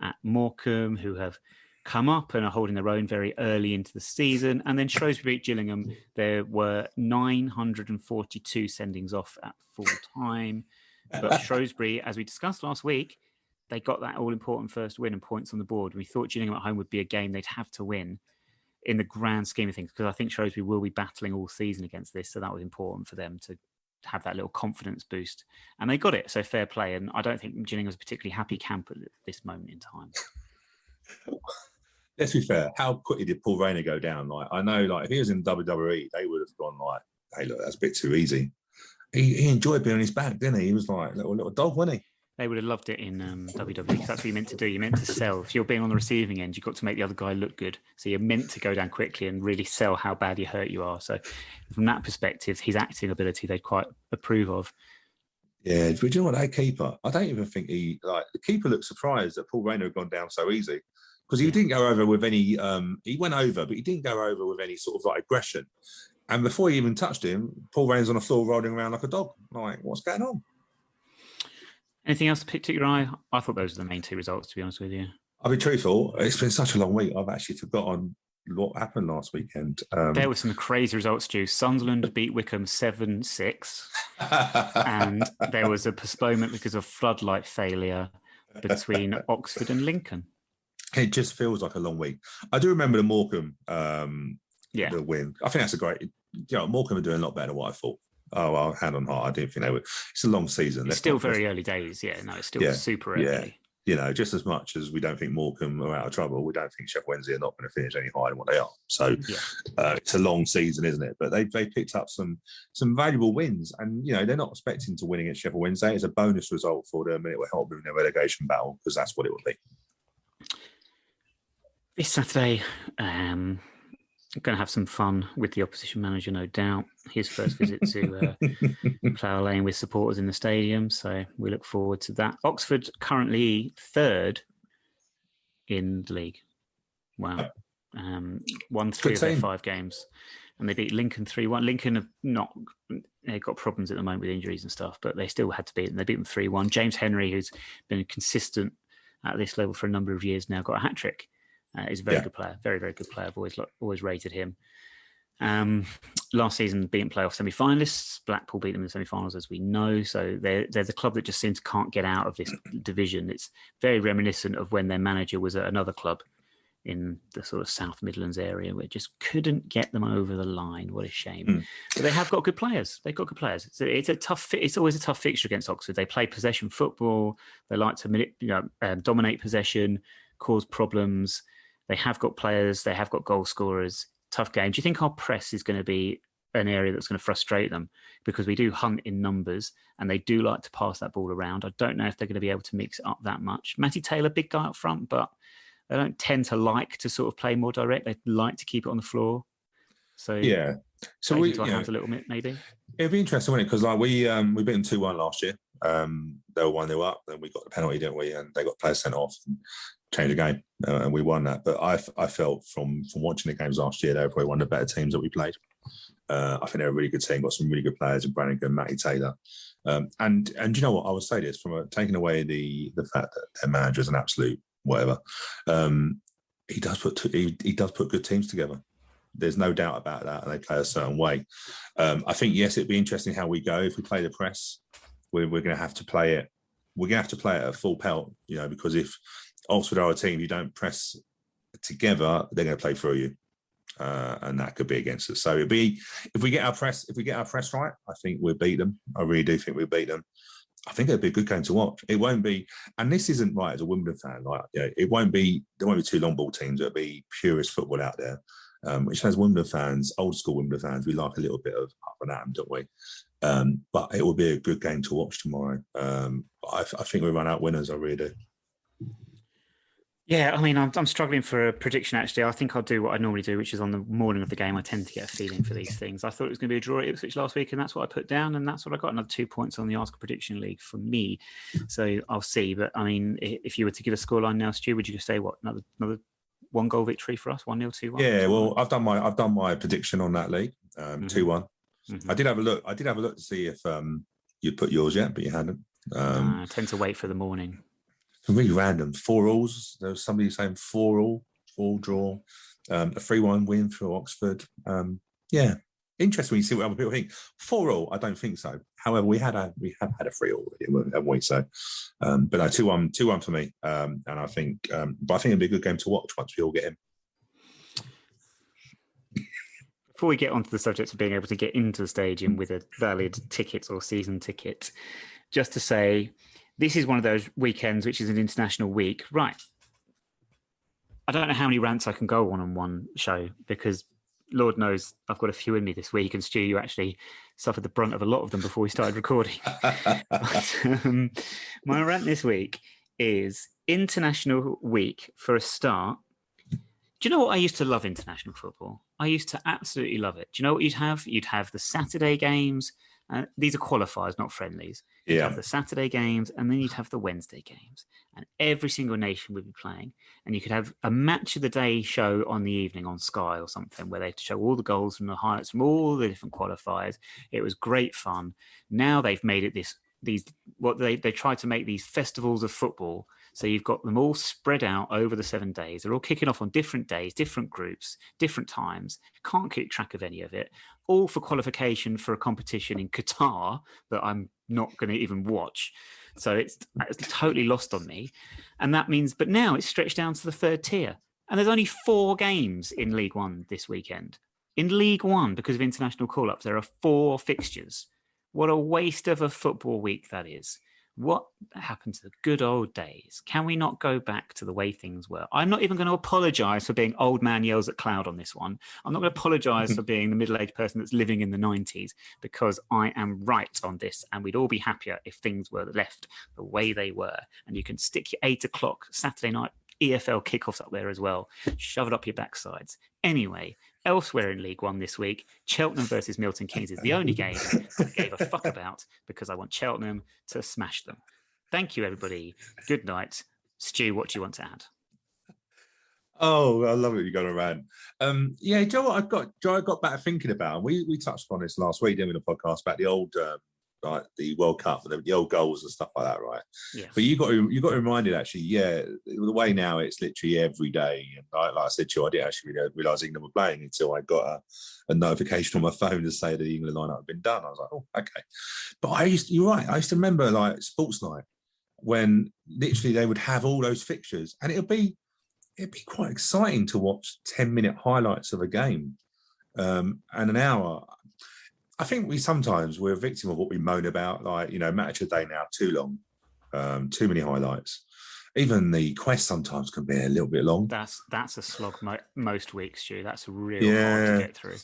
at Morecambe, who have come up and are holding their own very early into the season. And then Shrewsbury beat Gillingham. There were 942 sendings off at full time. But Shrewsbury, as we discussed last week, they got that all-important first win and points on the board. We thought Gillingham at home would be a game they'd have to win in the grand scheme of things, because I think Shrewsbury will be battling all season against this. So that was important for them to have that little confidence boost. And they got it. So fair play. And I don't think Gillingham was a particularly happy camp at this moment in time. Let's be fair. How quickly did Paul Rayner go down? I know, if he was in WWE, they would have gone hey, look, that's a bit too easy. He enjoyed being on his back, didn't he? He was like a little dog, wasn't he? They would have loved it in WWE, because that's what you're meant to do. You're meant to sell. If you're being on the receiving end, you've got to make the other guy look good. So you're meant to go down quickly and really sell how badly hurt you are. So from that perspective, his acting ability, they'd quite approve of. Yeah, but you know what, that keeper, I don't even think the keeper looked surprised that Paul Rayner had gone down so easy, because he didn't go over with any, he went over, but he didn't go over with any sort of aggression. And before he even touched him, Paul Rayner's on the floor rolling around like a dog. What's going on? Anything else to pick your eye? I thought those were the main two results, to be honest with you. I'll be truthful. It's been such a long week. I've actually forgotten what happened last weekend. There were some crazy results, Stu. Sunderland beat Wickham 7-6, and there was a postponement because of floodlight failure between Oxford and Lincoln. It just feels like a long week. I do remember the Morecambe the win. I think that's a great. Morecambe are doing a lot better than what I thought. Oh, well, hand on heart, I didn't think they would. It's a long season. It's still very early days. Yeah, no, it's still super early. Just as much as we don't think Morecambe are out of trouble, we don't think Sheffield Wednesday are not going to finish any higher than what they are. So it's a long season, isn't it? But they picked up some valuable wins, and they're not expecting to win against Sheffield Wednesday. It's a bonus result for them, and it will help them in their relegation battle because that's what it will be. This Saturday, I'm going to have some fun with the opposition manager, no doubt. His first visit to Plough Lane with supporters in the stadium, so we look forward to that. Oxford currently third in the league. Wow. Won 3 of their 5 games, and they beat Lincoln 3-1. Lincoln have they've got problems at the moment with injuries and stuff, but they still had to beat them. They beat them 3-1. James Henry, who's been consistent at this level for a number of years now, got a hat-trick. He's a very good player, very, very good player. I've always rated him. Last season, beating playoff semi-finalists. Blackpool beat them in the semi-finals, as we know. So they're the club that just seems can't get out of this division. It's very reminiscent of when their manager was at another club in the sort of South Midlands area, where it just couldn't get them over the line. What a shame. But they have got good players. They've got good players. It's a tough. It's always a tough fixture against Oxford. They play possession football. They like to dominate possession, cause problems. They have got players. They have got goal scorers. Tough game. Do you think our press is going to be an area that's going to frustrate them? Because we do hunt in numbers and they do like to pass that ball around. I don't know if they're going to be able to mix it up that much. Matty Taylor, big guy up front, but they don't tend to like to sort of play more direct. They like to keep it on the floor. So so we hands a little bit maybe. It'd be interesting, wouldn't it? Because we beat them 2-1 last year. They were 1-0 up, and we got the penalty, didn't we? And they got players sent off. Change the game, and we won that. But I felt from watching the games last year, they were probably one of the better teams that we played. I think they're a really good team, got some really good players in Brannigan, Matty Taylor. And you know what, I would say this, taking away the fact that their manager is an absolute whatever, he does put good teams together. There's no doubt about that, and they play a certain way. I think, yes, it'd be interesting how we go. If we play the press, we're going to have to play it. We're going to have to play it at full pelt, because if Oxford are a team, you don't press together, they're going to play through you, and that could be against us. So it'd be if we get our press right, I think we'll beat them. I really do think we'll beat them. I think it'd be a good game to watch. It won't be, and this isn't right as a Wimbledon fan. It won't be. There won't be 2 long ball teams. It'll be purist football out there, which has Wimbledon fans, old school Wimbledon fans. We like a little bit of up and at 'em, don't we? But it will be a good game to watch tomorrow. I think we run out winners. I really do. Yeah, I mean, I'm struggling for a prediction, actually. I think I'll do what I normally do, which is on the morning of the game. I tend to get a feeling for these things. I thought it was going to be a draw at Ipswich last week, and that's what I put down, and that's what I got. Another 2 points on the Ask a Prediction League for me. So I'll see. But, I mean, if you were to give a scoreline now, Stu, would you say what? Another 1-goal victory for us? 1-0, 2-1? Yeah, well, I've done my prediction on that league, 2-1. Mm-hmm. I did have a look to see if you'd put yours yet, but you hadn't. I tend to wait for the morning. Really random. 4-alls. There was somebody saying 4-all, 4 draw, a 3-1 win for Oxford. Interesting when you see what other people think. 4-all, I don't think so. However, we have had a 3-all already, haven't we? So, but no, 2-1 for me. And I think, but I think it'd be a good game to watch once we all get in. Before we get onto the subject of being able to get into the stadium with a valid ticket or season ticket, just to say, this is one of those weekends which is an international week. Right. I don't know how many rants I can go on one show because Lord knows I've got a few in me this week, and Stu, you actually suffered the brunt of a lot of them before we started recording. But, my rant this week is International Week for a start. Do you know what? I used to love international football. I used to absolutely love it. Do you know what you'd have? You'd have the Saturday games. These are qualifiers, not friendlies. You'd have the Saturday games, and then you'd have the Wednesday games. And every single nation would be playing. And you could have a match of the day show on the evening on Sky or something, where they show all the goals from the highlights from all the different qualifiers. It was great fun. Now they've made it they try to make these festivals of football So you've got them all spread out over the 7 days. They're all kicking off on different days, different groups, different times. Can't keep track of any of it. All for qualification for a competition in Qatar that I'm not going to even watch. So it's totally lost on me. And that means, but now it's stretched down to the 3rd tier. And there's only 4 games in League One this weekend. In League One, because of international call-ups, there are 4 fixtures. What a waste of a football week that is. What happened to the good old days? Can we not go back to the way things were? I'm not even going to apologise for being old man yells at cloud on this one. I'm not going to apologise for being the middle-aged person that's living in the 90s, because I am right on this, and we'd all be happier if things were left the way they were. And you can stick your 8 o'clock Saturday night EFL kickoffs up there as well. Shove it up your backsides. Anyway, elsewhere in League One this week, Cheltenham versus Milton Keynes is the only game I gave a fuck about, because I want Cheltenham to smash them. Thank you, everybody. Good night. Stu, what do you want to add? Oh, I love it. You got a rant. Yeah, Joe, I got back thinking about, and we touched on this last week, didn't we, in the podcast about the old like the World Cup, the old goals and stuff like that, right? Yeah. But you got reminded, actually, yeah, the way now it's literally every day. And like I said to you, I didn't actually realise England were playing until I got a notification on my phone to say that the England lineup had been done. I was like, oh, okay. But you're right. I used to remember like Sports Night, when literally they would have all those fixtures, and it'd be quite exciting to watch 10-minute highlights of a game, and an hour. I think we're a victim of what we moan about, like, you know, match a day now, too long, too many highlights. Even the quest sometimes can be a little bit long. That's a slog most weeks, Stu. That's real hard to get through.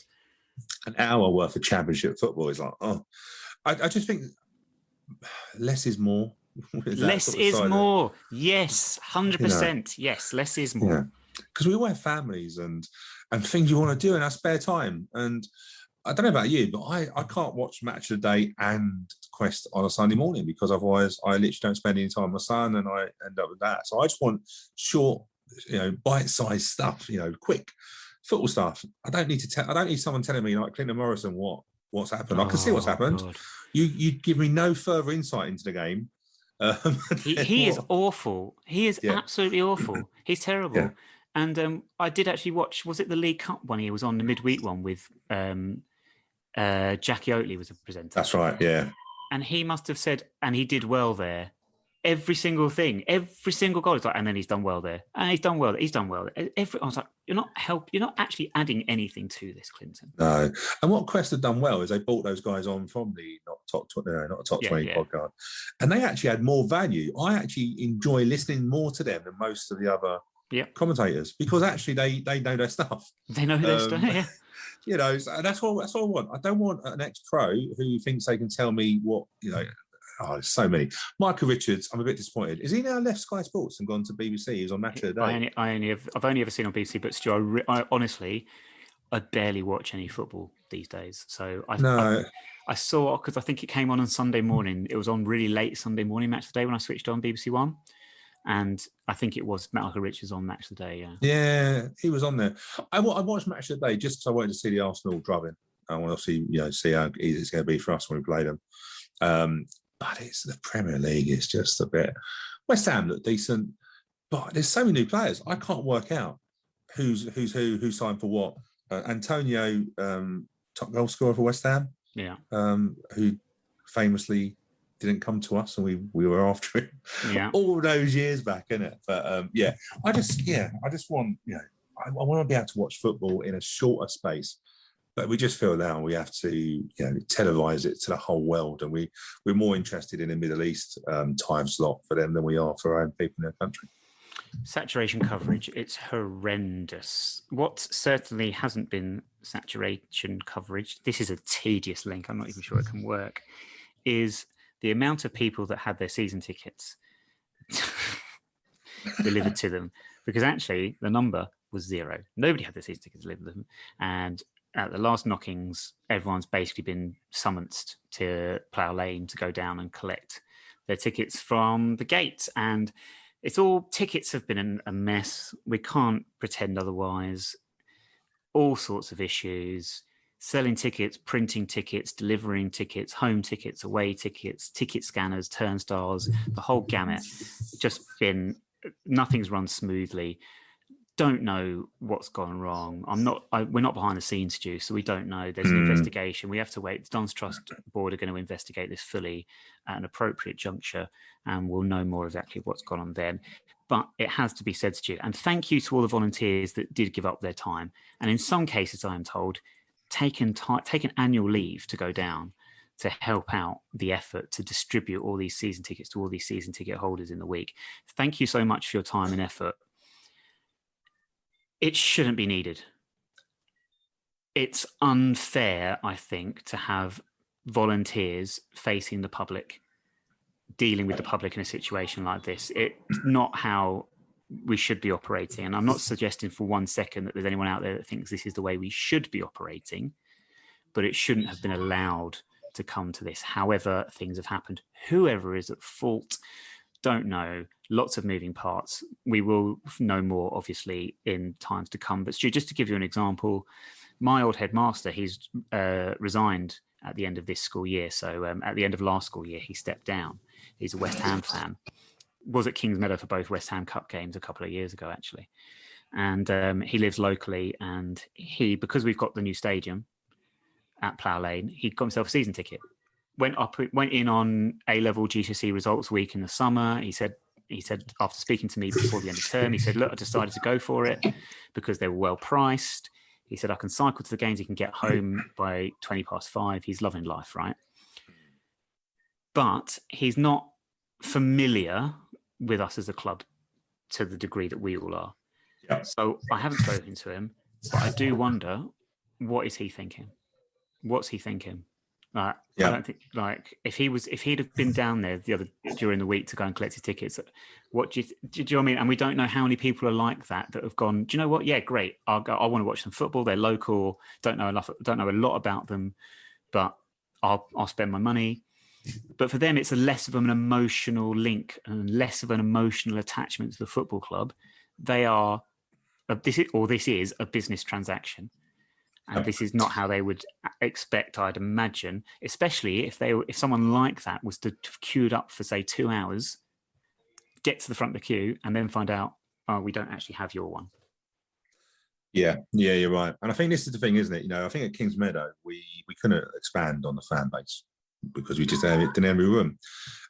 An hour worth of championship football is like, oh, I just think less is more. Less is more. Yes, 100%. Yes, less is more. Yeah. Because we all have families and things you want to do in our spare time. And I don't know about you, but I can't watch Match of the Day and Quest on a Sunday morning, because otherwise I literally don't spend any time with my son and I end up with that. So I just want short, you know, bite-sized stuff, you know, quick football stuff. I don't need someone telling me, like Clinton Morrison, what's happened. I can see what's happened. God. You give me no further insight into the game. He is awful. He is absolutely awful. He's terrible. Yeah. And I did actually watch, was it the League Cup one? He was on the midweek one with Jackie Oatley was a presenter. That's right, yeah. And he must have said, and he did well there. Every single thing, every single goal is like, and then he's done well there, and he's done well. He's done well. I was like, you're not actually adding anything to this, Clinton. No. And what Quest have done well is they brought those guys on from the not top 20 podcast, and they actually had more value. I actually enjoy listening more to them than most of the other commentators, because actually they know their stuff. They know their stuff. Yeah. You know, so that's what I want. I don't want an ex-pro who thinks they can tell me what, you know. Oh, there's so many. Michael Richards, I'm a bit disappointed. Is he now left Sky Sports and gone to BBC? He was on Match of the Day. I've only ever seen on BBC, but Stu, I honestly, I barely watch any football these days. So I saw, because I think it came on Sunday morning. It was on really late Sunday morning, Match of the Day, when I switched on BBC One. And I think it was Michael Richards on Match of the Day, Yeah, he was on there. I watched Match of the Day just because I wanted to see the Arsenal drubbing. I want to see how easy it's going to be for us when we play them. But it's the Premier League. It's just a bit. West Ham look decent, but there's so many new players. I can't work out who signed for what. Antonio, top goal scorer for West Ham. Yeah. Who famously didn't come to us, and we were after him. Yeah. All those years back, innit? But I just want, you know, I want to be able to watch football in a shorter space. But we just feel now we have to, you know, televise it to the whole world, and we're more interested in the Middle East time slot for them than we are for our own people in their country. Saturation coverage, it's horrendous. What certainly hasn't been saturation coverage, this is a tedious link, I'm not even sure it can work, is the amount of people that had their season tickets delivered to them. Because actually the number was 0. Nobody had their season tickets delivered to them. And at the last knockings, everyone's basically been summoned to Plough Lane to go down and collect their tickets from the gate. And tickets have been a mess. We can't pretend otherwise. All sorts of issues. Selling tickets, printing tickets, delivering tickets, home tickets, away tickets, ticket scanners, turnstiles, the whole gamut. Just been nothing's run smoothly. Don't know what's gone wrong. We're not behind the scenes, Stu, so we don't know. There's an investigation. We have to wait. The Dons Trust Board are going to investigate this fully at an appropriate juncture, and we'll know more exactly what's gone on then. But it has to be said, Stu, and thank you to all the volunteers that did give up their time. And in some cases, I am told, taken annual leave to go down to help out the effort to distribute all these season tickets to all these season ticket holders in the week. Thank you so much for your time and effort. It shouldn't be needed. It's unfair, I think, to have volunteers facing the public, dealing with the public in a situation like this. It's not how we should be operating. And I'm not suggesting for 1 second that there's anyone out there that thinks this is the way we should be operating, but it shouldn't have been allowed to come to this. However, things have happened. Whoever is at fault, don't know. Lots of moving parts. We will know more, obviously, in times to come. But Stu, just to give you an example, my old headmaster, he's resigned at the end of this school year. So at the end of last school year, he stepped down. He's a West Ham fan. Was at Kingsmeadow for both West Ham Cup games a couple of years ago, actually. And he lives locally. And because we've got the new stadium at Plough Lane, he got himself a season ticket. Went in on A-level GCSE results week in the summer. He said after speaking to me before the end of term, he said, look, I decided to go for it because they were well priced. He said, I can cycle to the games. He can get home by 5:20. He's loving life, right? But he's not familiar with us as a club to the degree that we all are. Yeah. So I haven't spoken to him, but I do wonder, what is he thinking? What's he thinking? I don't think, if he'd have been down there during the week to go and collect his tickets, what do you know what I mean? And we don't know how many people are like that have gone, do you know what? Yeah, great. I'll go. I want to watch some football. They're local. Don't know a lot about them, but I'll spend my money. But for them, it's less of an emotional link and less of an emotional attachment to the football club. This is a business transaction. And this is not how they would expect, I'd imagine, especially if someone like that was to have queued up for, say, 2 hours, get to the front of the queue, and then find out, oh, we don't actually have your one. Yeah, you're right. And I think this is the thing, isn't it? I think at Kingsmeadow, we couldn't expand on the fan base because we just didn't have any room.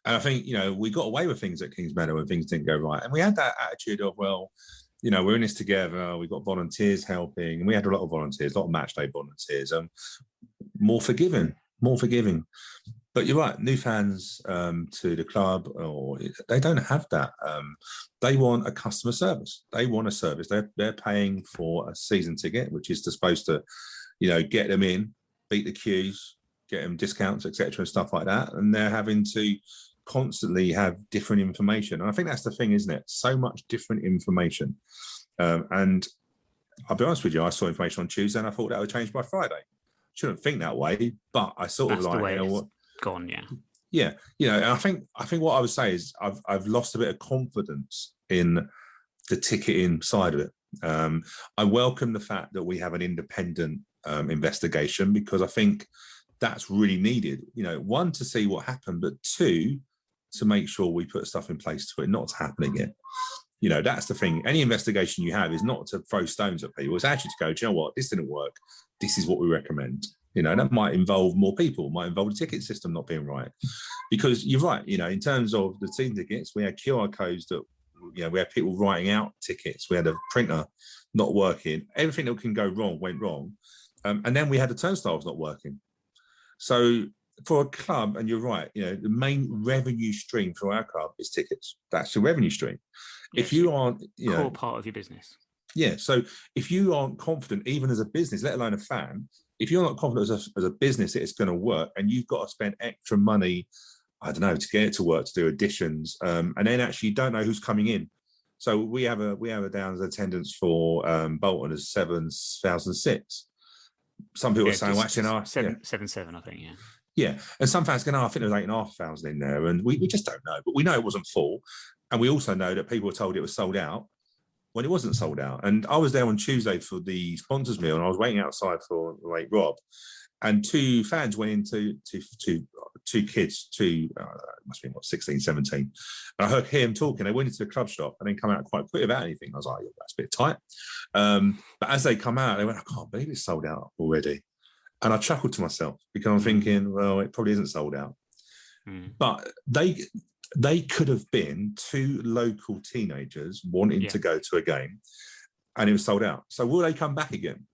And I think, we got away with things at Kingsmeadow when things didn't go right. And we had that attitude of, well, we're in this together. We've got volunteers helping. And we had a lot of volunteers, a lot of match day volunteers. More forgiving. But you're right, new fans to the club, they don't have that. They want a customer service. They want a service. They're paying for a season ticket, which is supposed to, get them in, beat the queues, get them discounts, etc., and stuff like that. And they're having to constantly have different information. And I think that's the thing, isn't it? So much different information. And I'll be honest with you, I saw information on Tuesday and I thought that would change by Friday. Shouldn't think that way, but I sort that's of like, the way it's gone, yeah. Yeah, and I think what I would say is I've lost a bit of confidence in the ticketing side of it. I welcome the fact that we have an independent investigation because I think that's really needed. One, to see what happened, but two, to make sure we put stuff in place for it not to happen again. That's the thing. Any investigation you have is not to throw stones at people. It's actually to go, do you know what? This didn't work. This is what we recommend. That might involve more people, might involve the ticket system not being right. Because you're right, in terms of the season tickets, we had QR codes that, we had people writing out tickets. We had a printer not working. Everything that can go wrong went wrong. And then we had the turnstiles not working. So for a club, and you're right, the main revenue stream for our club is tickets. That's the revenue stream. Yes, if you aren't, core part of your business. Yeah. So if you aren't confident, even as a business, let alone a fan, if you're not confident as a business that it's going to work, and you've got to spend extra money, I don't know, to get it to work, to do additions, and then actually you don't know who's coming in. So we have a down as attendance for Bolton as 7,006. Some people are saying, well, actually, no, 7,7, I think, yeah. Yeah, and some fans go, no, I think there's 8,500 in there, and we just don't know. But we know it wasn't full, and we also know that people were told it was sold out when it wasn't sold out. And I was there on Tuesday for the sponsors meal, and I was waiting outside for late Rob, and two fans went into two kids, must be 16, 17. And I heard him talking. They went into the club shop and then come out quite quick about anything. I was like, that's a bit tight. But as they come out, they went, I can't believe it's sold out already. And I chuckled to myself because I'm thinking, well, it probably isn't sold out. But they could have been two local teenagers wanting to go to a game and it was sold out. So will they come back again?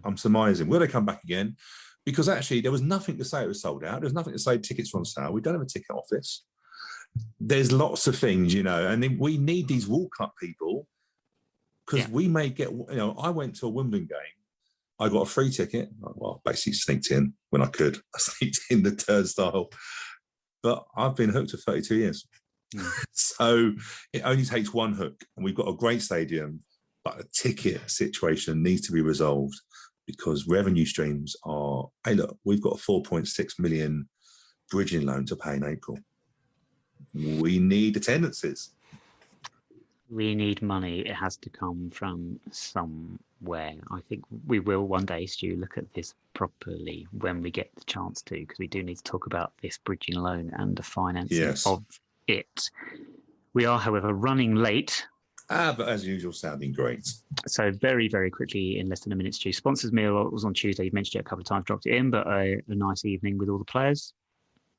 I'm surmising. Will they come back again? Because actually there was nothing to say it was sold out. There's nothing to say tickets were on sale. We don't have a ticket office. There's lots of things, and then we need these Walk Up people because we may get, I went to a Wimbledon game. I got a free ticket. Well, basically sneaked in when I could. I sneaked in the turnstile. But I've been hooked for 32 years. So it only takes one hook. And we've got a great stadium, but the ticket situation needs to be resolved because revenue streams are, hey, look, we've got a 4.6 million bridging loan to pay in April. We need attendances. We need money. It has to come from somewhere. I think we will one day, Stu, look at this properly when we get the chance to, because we do need to talk about this bridging loan and the financing of it. We are, however, running late. But as usual, sounding great. So very, very quickly, in less than a minute, Stu, sponsors meal was on Tuesday. You mentioned it a couple of times, dropped it in, but a nice evening with all the players.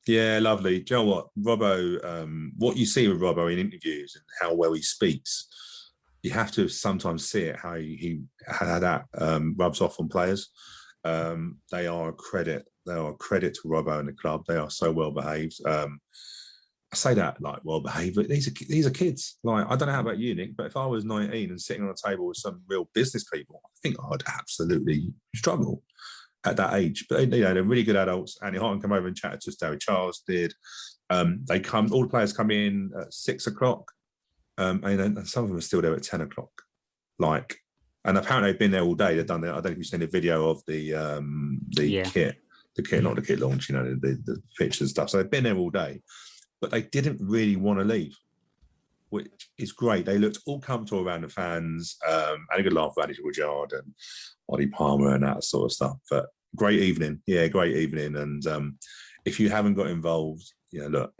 Yeah, lovely. Do you know what? Robbo, what you see with Robbo in interviews and how well he speaks, you have to sometimes see it, how that rubs off on players. They are a credit. They are a credit to Robbo and the club. They are so well behaved. I say that like well behaved, but these are kids. Like, I don't know how about you, Nick, but if I was 19 and sitting on a table with some real business people, I think I'd absolutely struggle at that age. But they're really good adults. Andy Horton come over and chatted to us. David Charles did. All the players come in at 6 o'clock, and some of them are still there at 10 o'clock. And apparently they've been there all day. They've done that. I don't know if you've seen a video of the kit, not the kit launch, the pitch and stuff. So they've been there all day, but they didn't really want to leave, which is great. They looked all comfortable around the fans, had a good laugh with Andy Woodard and Ollie Palmer and that sort of stuff. But great evening. Yeah, great evening. And if you haven't got involved, look,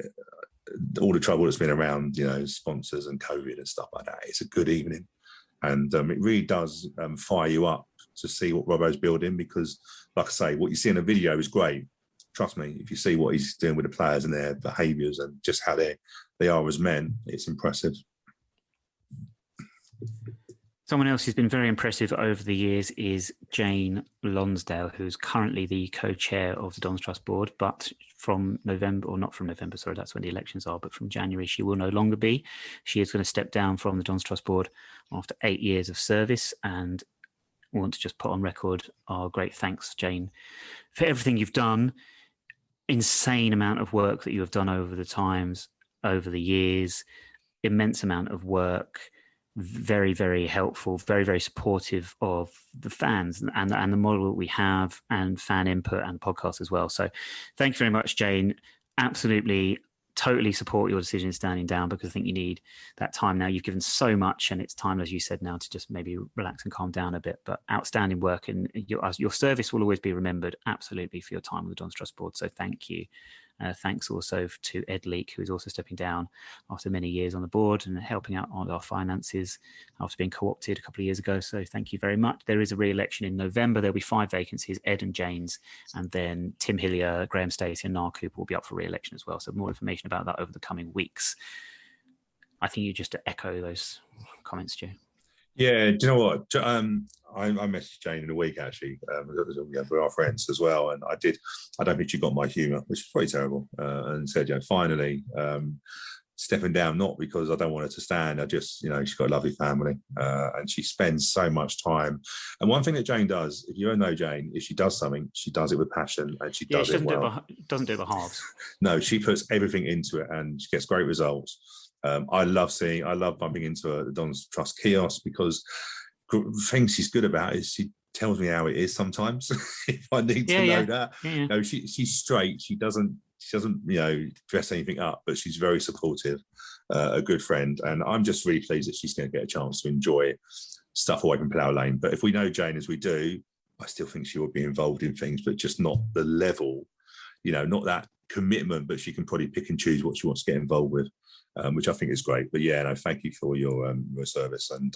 all the trouble that's been around, sponsors and COVID and stuff like that, it's a good evening. And it really does fire you up to see what Robbo's building because, like I say, what you see in the video is great. Trust me, if you see what he's doing with the players and their behaviours and just how they are as men, it's impressive. Someone else who's been very impressive over the years is Jane Lonsdale, who's currently the co-chair of the Dons Trust Board, but from November, or not from November, sorry, that's when the elections are, but from January, she will no longer be. She is going to step down from the Dons Trust Board after 8 years of service, and I want to just put on record our great thanks, Jane, for everything you've done. Insane amount of work that you have done over the years, immense amount of work, very, very helpful, very, very supportive of the fans and the model that we have and fan input and podcast as well. So thank you very much, Jane. Absolutely, totally support your decision standing down because I think you need that time now. You've given so much and it's time, as you said, now to just maybe relax and calm down a bit. But outstanding work and your service will always be remembered, absolutely, for your time with the Dons Trust Board. So thank you. Thanks also to Ed Leake, who is also stepping down after many years on the board and helping out on our finances after being co-opted a couple of years ago. So thank you very much. There is a re-election in November. There'll be 5 vacancies, Ed and Jane's, and then Tim Hillier, Graham Stacey and Niall Cooper will be up for re-election as well. So more information about that over the coming weeks. I think you just echo those comments, Stu. Yeah, do you know what? I messaged Jane in a week, actually. We're our friends as well. And I don't think she got my humour, which is pretty terrible, and said, finally, stepping down, not because I don't want her to stand. I just, she's got a lovely family and she spends so much time. And one thing that Jane does, if you don't know Jane, if she does something, she does it with passion and she does it well. Doesn't do it by halves. No, she puts everything into it and she gets great results. I love bumping into the Dons Trust kiosk because things she's good about is she tells me how it is sometimes if I need to know that. Yeah. She's straight. She doesn't dress anything up, but she's very supportive, a good friend, and I'm just really pleased that she's going to get a chance to enjoy stuff away from Plough Lane. But if we know Jane as we do, I still think she would be involved in things, but just not the level. Not that commitment, but she can probably pick and choose what she wants to get involved with, which I think is great. But yeah, no, thank you for your service. And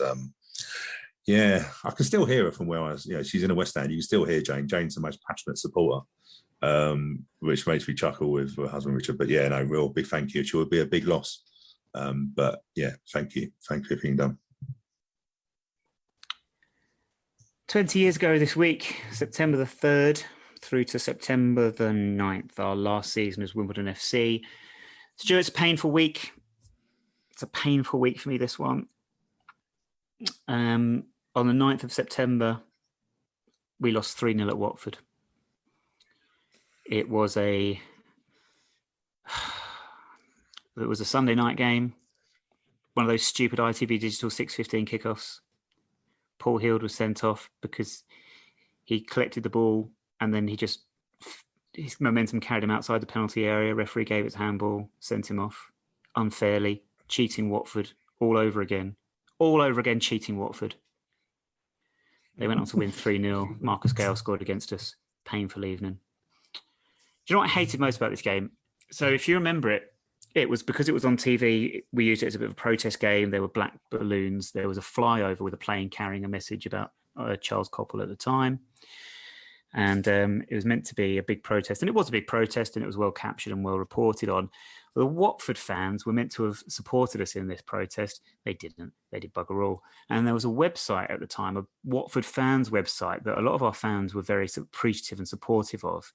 yeah, I can still hear her from where I was. She's in the West End. You can still hear Jane. Jane's the most passionate supporter, which makes me chuckle with her husband Richard. But yeah, no, real big thank you. She would be a big loss. But yeah, thank you for everything done. 20 years ago this week, September the 3rd through to September the 9th, our last season as Wimbledon FC. Stuart, it's a painful week. It's a painful week for me, this one. On the 9th of September, we lost 3-0 at Watford. It was a Sunday night game, one of those stupid ITV Digital 6:15 kickoffs. Paul Hield was sent off because he collected the ball and then his momentum carried him outside the penalty area. Referee gave it handball, sent him off unfairly, cheating Watford all over again, cheating Watford. They went on to win 3-0. Marcus Gale scored against us. Painful evening. Do you know what I hated most about this game? So if you remember it, it was because it was on TV, we used it as a bit of a protest game. There were black balloons. There was a flyover with a plane carrying a message about Charles Koppel at the time. And it was meant to be a big protest. And it was a big protest, and it was well captured and well reported on. The Watford fans were meant to have supported us in this protest. They didn't. They did bugger all. And there was a website at the time, a Watford fans website, that a lot of our fans were very appreciative and supportive of.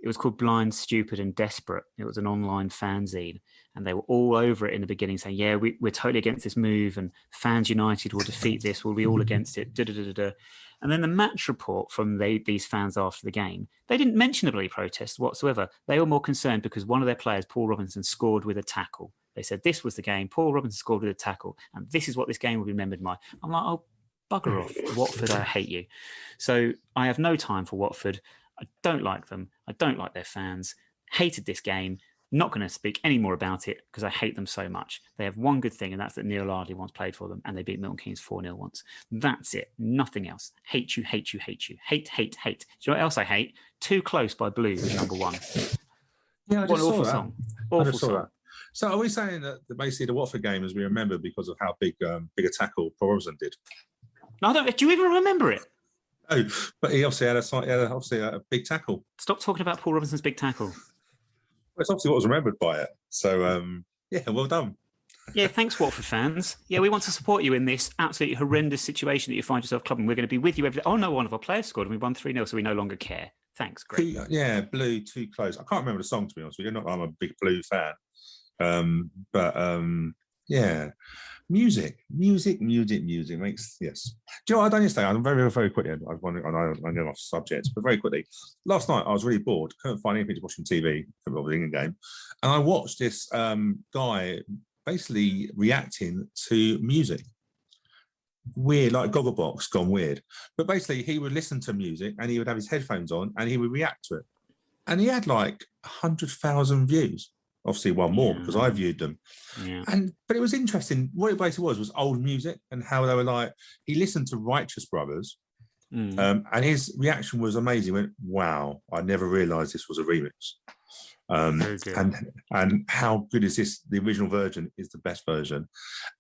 It was called Blind, Stupid and Desperate. It was an online fanzine, and they were all over it in the beginning saying, yeah, we're totally against this move, and Fans United will defeat this. We'll be all against it. And then the match report from these fans after the game, they didn't mention a bloody protest whatsoever. They were more concerned because one of their players, Paul Robinson, scored with a tackle. They said, this was the game. Paul Robinson scored with a tackle, and this is what this game will be remembered by. I'm like, oh, bugger off. Watford, I hate you. So I have no time for Watford. I don't like them. I don't like their fans. Hated this game. Not going to speak any more about it because I hate them so much. They have one good thing, and that's that Neil Ardley once played for them, and they beat Milton Keynes 4-0 once. That's it. Nothing else. Hate you, hate you, hate you. Hate, hate, hate. Do you know what else I hate? Too Close by Blue is number one. Yeah, I just saw awful that. song. I Awful just saw song. that. So are we saying that basically the Watford game is we remember because of how big a tackle Paul Robinson did? No, do you even remember it? Oh, but he obviously had a big tackle. Stop talking about Paul Robinson's big tackle. Well, it's obviously what was remembered by it. So, yeah, well done. Yeah, thanks, Watford fans. Yeah, we want to support you in this absolutely horrendous situation that you find yourself clubbing. We're going to be with you every day. Oh, no, one of our players scored and we won 3-0, so we no longer care. Thanks, great. Yeah, Blue, Too Close. I can't remember the song, to be honest with you. I'm a big Blue fan. Yeah. Music makes, yes. Do you know what I've done yesterday? I'm very, very quickly. I know off subject, but very quickly. Last night I was really bored, couldn't find anything to watch on TV for the England game, and I watched this guy basically reacting to music. Weird, like Gogglebox gone weird. But basically, he would listen to music and he would have his headphones on and he would react to it, and he had like 100,000 views. Obviously, one more because I viewed them. Yeah. But it was interesting. What it basically was old music and how they were like. He listened to Righteous Brothers, and his reaction was amazing. He went, "Wow, I never realised this was a remix." And how good is this? The original version is the best version,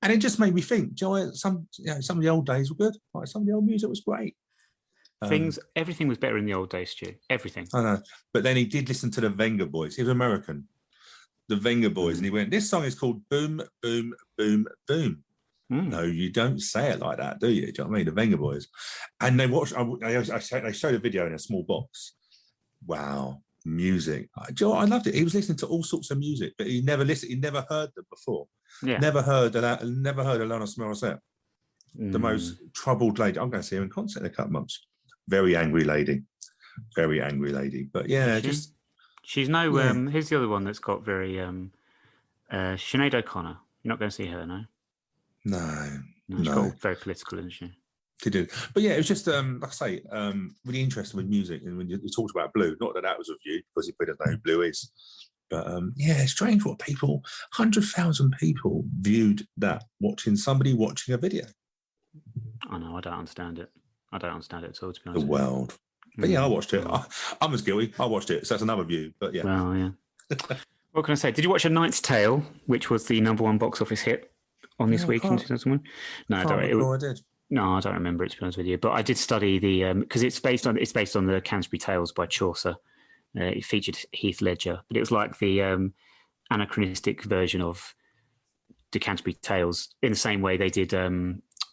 and it just made me think. Joy, some of the old days were good. Like some of the old music was great. Everything was better in the old days, Stu. Everything. I know, but then he did listen to the Venga Boys. He was American. The Venga Boys, and he went, this song is called Boom, Boom, Boom, Boom. No, you don't say it like that, do you? Do you know what I mean? The Venga Boys. And they watched, they showed a video in a small box. Wow, music. Do you know what? I loved it. He was listening to all sorts of music, but he never heard them before. Yeah. Never heard Alanis Morisette. The most troubled lady. I'm going to see her in concert in a couple of months. Very angry lady. But yeah, She's no. Who's the other one that's got very Sinead O'Connor? You're not going to see her, no. No, she's got very political, isn't she? She did, but yeah, it was just like I say, really interested with music. And when you talked about Blue, not that was a view because you don't know who Blue is, but yeah, it's strange what 100,000 people viewed that somebody watching a video. I know, I don't understand it. I don't understand it at all, to be honest. The world. But yeah, I watched it. I'm as guilty. I watched it, so that's another view. But yeah. Well, yeah. What can I say? Did you watch A Knight's Tale, which was the #1 box office hit on this week in 2001? No, I did. No, I don't remember it, to be honest with you. But I did study the because it's based on the Canterbury Tales by Chaucer. It featured Heath Ledger, but it was like the anachronistic version of the Canterbury Tales, in the same way they did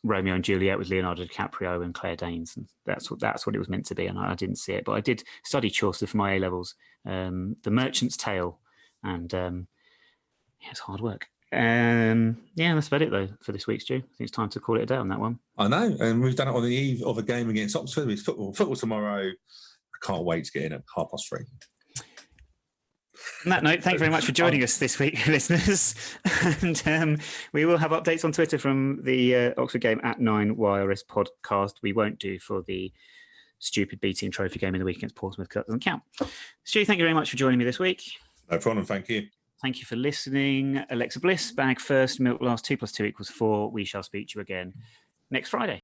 Romeo and Juliet with Leonardo DiCaprio and Claire Danes, and that's what it was meant to be. And I didn't see it, but I did study Chaucer for my A levels, The Merchant's Tale, and it's hard work. Yeah, that's about it though for this week, Stu. I think it's time to call it a day on that one. I know, and we've done it on the eve of a game against Oxford. It's football tomorrow. I can't wait to get in at 3:30. On that note, thank you very much for joining us this week, listeners. And we will have updates on Twitter from the Oxford game at 9YRS podcast. We won't do for the stupid BT and trophy game in the week against Portsmouth, because that doesn't count. Stu, thank you very much for joining me this week. No problem, thank you. Thank you for listening. Alexa Bliss, bag first, milk last, 2 + 2 = 4. We shall speak to you again next Friday.